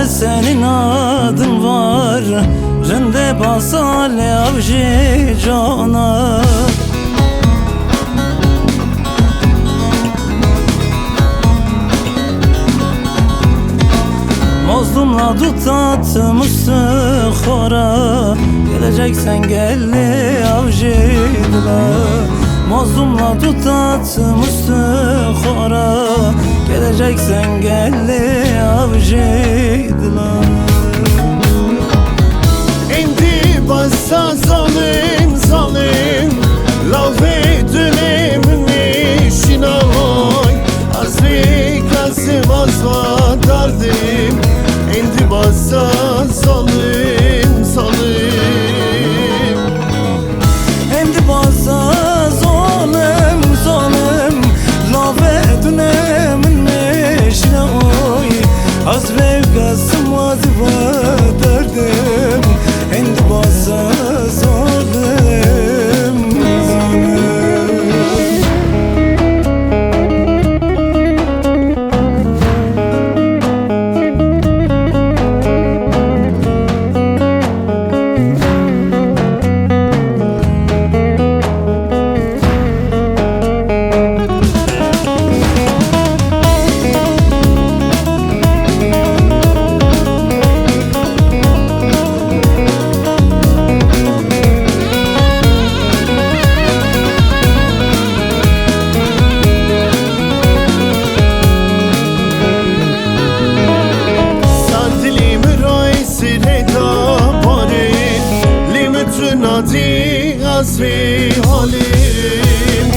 senin adın var, rende basale avcı cana. Mazlumla tutatım üstükhara, geleceksen gelli avcıdla. Mazlumla tutatım üstükhara, geleceksen gelli avcıdla. Endi bassa zalim zalim, lave dönemini şinavoy. Azri kasım azva derdim, endi bassa zalim zalim. Endi bassa zalim zalim, lave dönemini şinavoy. Azri kasım azva derdim, endi bassa zalim zalim. Nadi azri halim,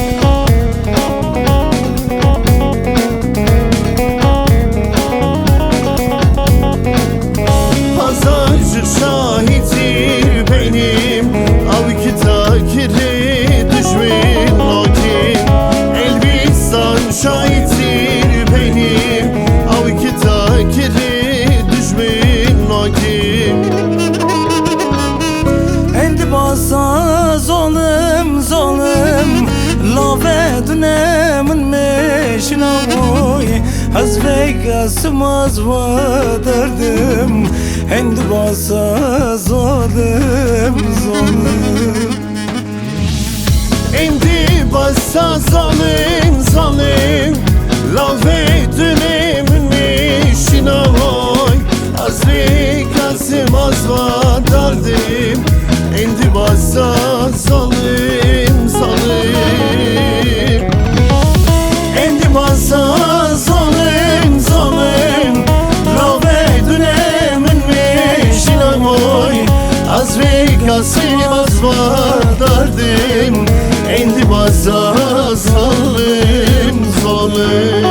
pazarcı şahidir benim, av ki takiri düşmün lakin. Elbistan şahidir benim, av ki takiri düşmün lakin. Endi bassa zalim zalim, lave dönemin meşinavoy. Hazve kasım azva derdim, endi bassa zalim zalim. Endi bassa zalim zalim, lave dönemini şinavoy. Azri kasım azva derdim, endi bassa zalim zalim. Endi bassa zalim zalim, lave dönemini şinavoy. Azri kasım azva derdim, endi bassa zalim zalim.